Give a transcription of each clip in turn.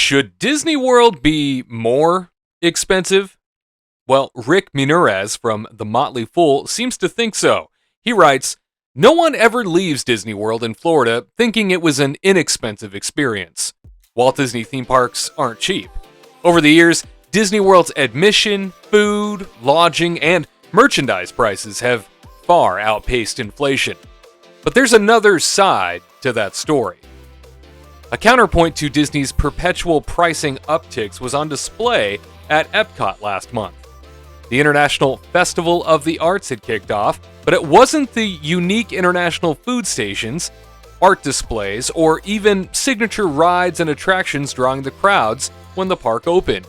Should Disney World be more expensive? Well, Rick Munarez from the Motley Fool seems to think so. He writes, "No one ever leaves Disney World in Florida thinking it was an inexpensive experience. Walt Disney theme parks aren't cheap. Over the years, Disney World's admission, food, lodging, and merchandise prices have far outpaced inflation. But there's another side to that story. A counterpoint to Disney's perpetual pricing upticks was on display at Epcot last month. The International Festival of the Arts had kicked off, but it wasn't the unique international food stations, art displays, or even signature rides and attractions drawing the crowds when the park opened.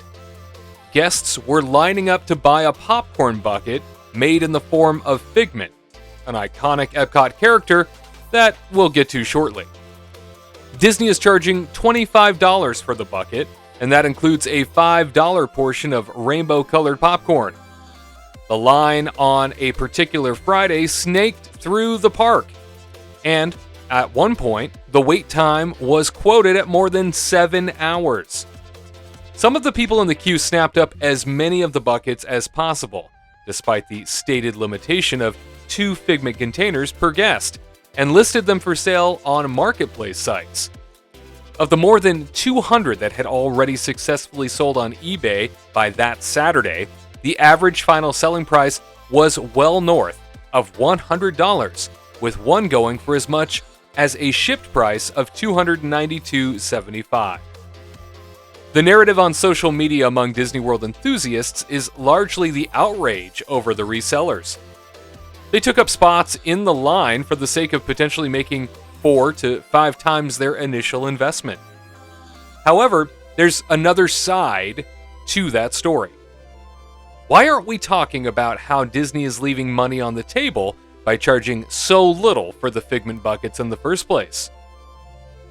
Guests were lining up to buy a popcorn bucket made in the form of Figment, an iconic Epcot character that we'll get to shortly. Disney is charging $25 for the bucket, and that includes a $5 portion of rainbow-colored popcorn. The line on a particular Friday snaked through the park, and at one point, the wait time was quoted at more than 7 hours. Some of the people in the queue snapped up as many of the buckets as possible, despite the stated limitation of 2 Figment containers per guest, and listed them for sale on marketplace sites. Of the more than 200 that had already successfully sold on eBay by that Saturday, the average final selling price was well north of $100, with one going for as much as a shipped price of $292.75. The narrative on social media among Disney World enthusiasts is largely the outrage over the resellers. They took up spots in the line for the sake of potentially making 4 to 5 times their initial investment. However, there's another side to that story. Why aren't we talking about how Disney is leaving money on the table by charging so little for the Figment buckets in the first place?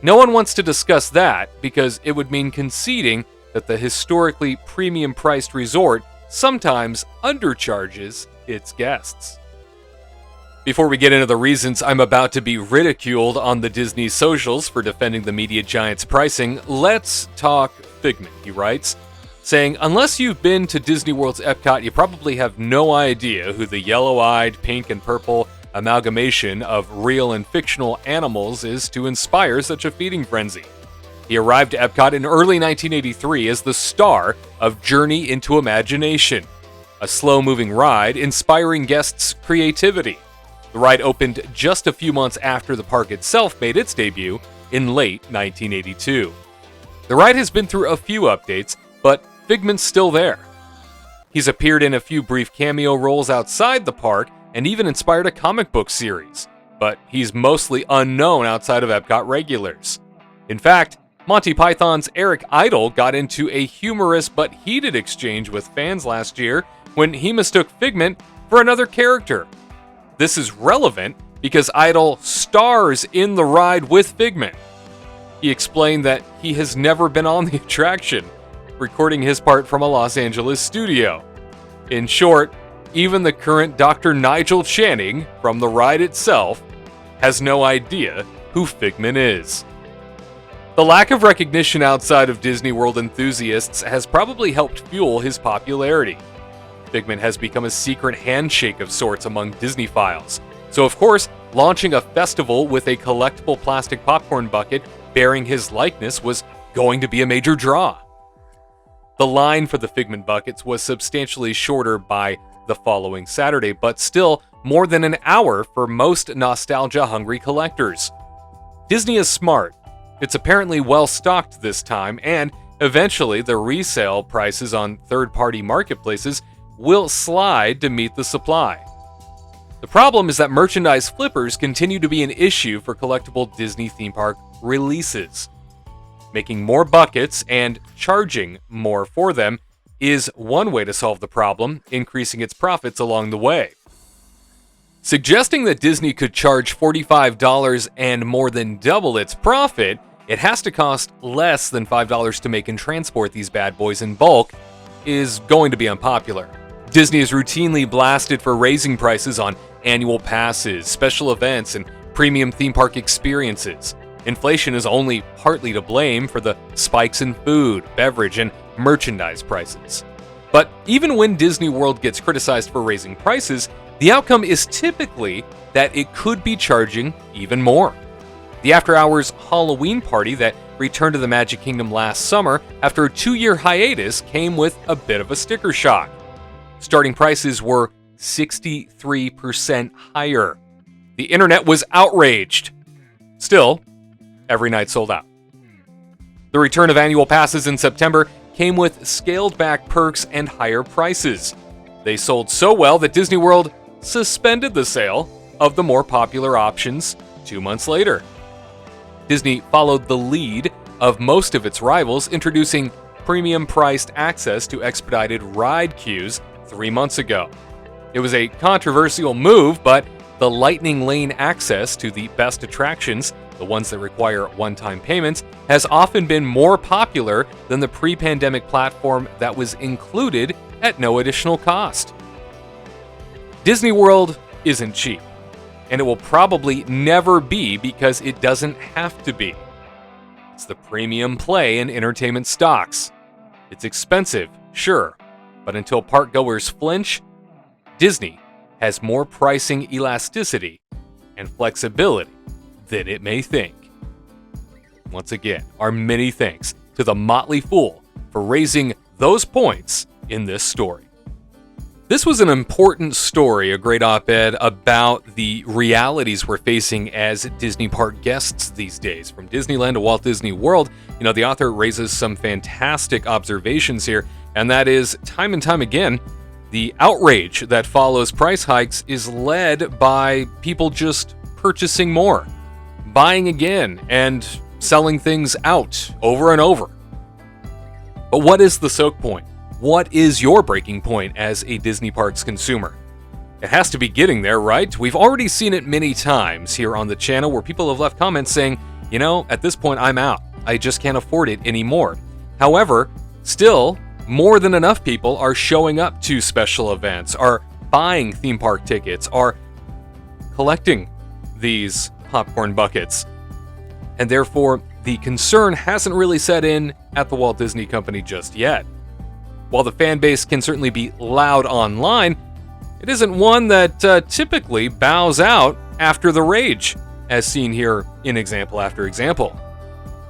No one wants to discuss that because it would mean conceding that the historically premium-priced resort sometimes undercharges its guests. Before we get into the reasons I'm about to be ridiculed on the Disney socials for defending the media giant's pricing, let's talk Figment, he writes, saying, "Unless you've been to Disney World's Epcot, you probably have no idea who the yellow-eyed, pink and purple amalgamation of real and fictional animals is to inspire such a feeding frenzy. He arrived at Epcot in early 1983 as the star of Journey into Imagination, a slow-moving ride inspiring guests' creativity. The ride opened just a few months after the park itself made its debut in late 1982. The ride has been through a few updates, but Figment's still there. He's appeared in a few brief cameo roles outside the park and even inspired a comic book series, but he's mostly unknown outside of Epcot regulars. In fact, Monty Python's Eric Idle got into a humorous but heated exchange with fans last year when he mistook Figment for another character. This is relevant because Idle stars in the ride with Figment. He explained that he has never been on the attraction, recording his part from a Los Angeles studio. In short, even the current Dr. Nigel Channing from the ride itself has no idea who Figment is." The lack of recognition outside of Disney World enthusiasts has probably helped fuel his popularity. Figment has become a secret handshake of sorts among Disney-philes. So of course, launching a festival with a collectible plastic popcorn bucket bearing his likeness was going to be a major draw. The line for the Figment buckets was substantially shorter by the following Saturday, but still more than an hour for most nostalgia-hungry collectors. Disney is smart. It's apparently well-stocked this time, and eventually the resale prices on third-party marketplaces will slide to meet the supply. The problem is that merchandise flippers continue to be an issue for collectible Disney theme park releases. Making more buckets and charging more for them is one way to solve the problem, increasing its profits along the way. Suggesting that Disney could charge $45 and more than double its profit, it has to cost less than $5 to make and transport these bad boys in bulk, is going to be unpopular. Disney is routinely blasted for raising prices on annual passes, special events, and premium theme park experiences. Inflation is only partly to blame for the spikes in food, beverage, and merchandise prices. But even when Disney World gets criticized for raising prices, the outcome is typically that it could be charging even more. The after-hours Halloween party that returned to the Magic Kingdom last summer after a 2-year hiatus came with a bit of a sticker shock. Starting prices were 63% higher. The internet was outraged. Still, every night sold out. The return of annual passes in September came with scaled-back perks and higher prices. They sold so well that Disney World suspended the sale of the more popular options 2 months later. Disney followed the lead of most of its rivals, introducing premium-priced access to expedited ride queues 3 months ago. It was a controversial move, but the Lightning Lane access to the best attractions, the ones that require one-time payments, has often been more popular than the pre-pandemic platform that was included at no additional cost. Disney World isn't cheap, and it will probably never be because it doesn't have to be. It's the premium play in entertainment stocks. It's expensive, sure, but until park-goers flinch, Disney has more pricing elasticity and flexibility than it may think. Once again, our many thanks to the Motley Fool for raising those points in this story. This was an important story, a great op-ed about the realities we're facing as Disney park guests these days. From Disneyland to Walt Disney World, the author raises some fantastic observations here, and that is, time and time again, the outrage that follows price hikes is led by people just purchasing more, buying again, and selling things out over and over. But what is the soak point? What is your breaking point as a Disney Parks consumer? It has to be getting there, right? We've already seen it many times here on the channel where people have left comments saying, at this point I'm out. I just can't afford it anymore. However, still, more than enough people are showing up to special events, are buying theme park tickets, are collecting these popcorn buckets. And therefore, the concern hasn't really set in at the Walt Disney Company just yet. While the fan base can certainly be loud online, it isn't one that typically bows out after the rage, as seen here in example after example.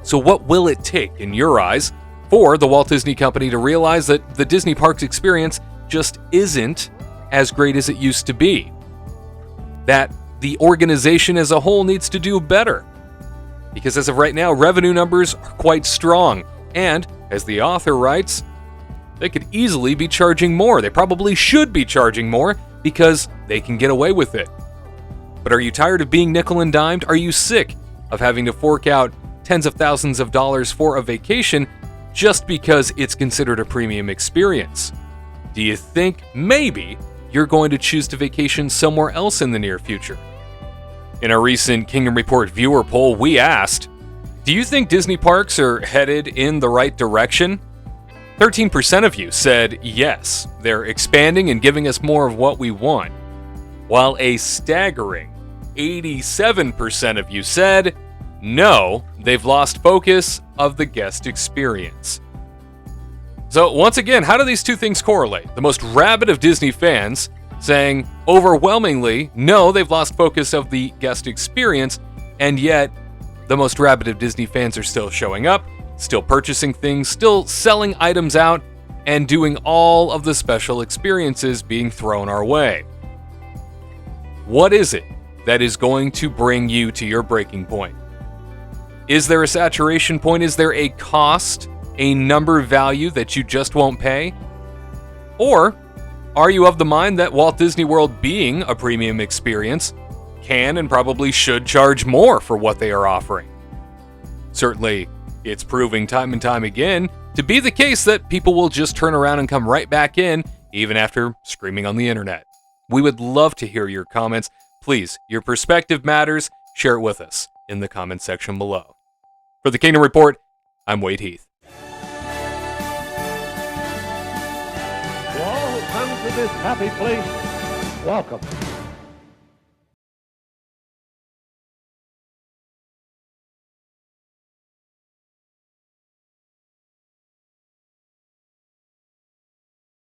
So what will it take, in your eyes, for the Walt Disney Company to realize that the Disney Parks experience just isn't as great as it used to be? That the organization as a whole needs to do better? Because as of right now, revenue numbers are quite strong, and, as the author writes, they could easily be charging more. They probably should be charging more because they can get away with it. But are you tired of being nickel and dimed? Are you sick of having to fork out tens of thousands of dollars for a vacation just because it's considered a premium experience? Do you think maybe you're going to choose to vacation somewhere else in the near future? In a recent Kingdom Report viewer poll, we asked, do you think Disney parks are headed in the right direction? 13% of you said yes, they're expanding and giving us more of what we want, while a staggering 87% of you said no, they've lost focus of the guest experience. So once again, how do these two things correlate? The most rabid of Disney fans saying overwhelmingly no, they've lost focus of the guest experience, and yet the most rabid of Disney fans are still showing up, still purchasing things, still selling items out, and doing all of the special experiences being thrown our way. What is it that is going to bring you to your breaking point? Is there a saturation point? Is there a cost, a number value that you just won't pay? Or are you of the mind that Walt Disney World, being a premium experience, can and probably should charge more for what they are offering? Certainly, it's proving time and time again to be the case that people will just turn around and come right back in, even after screaming on the internet. We would love to hear your comments. Please, your perspective matters. Share it with us in the comments section below. For the Kingdom Report, I'm Wade Heath. To all who come to this happy place, welcome.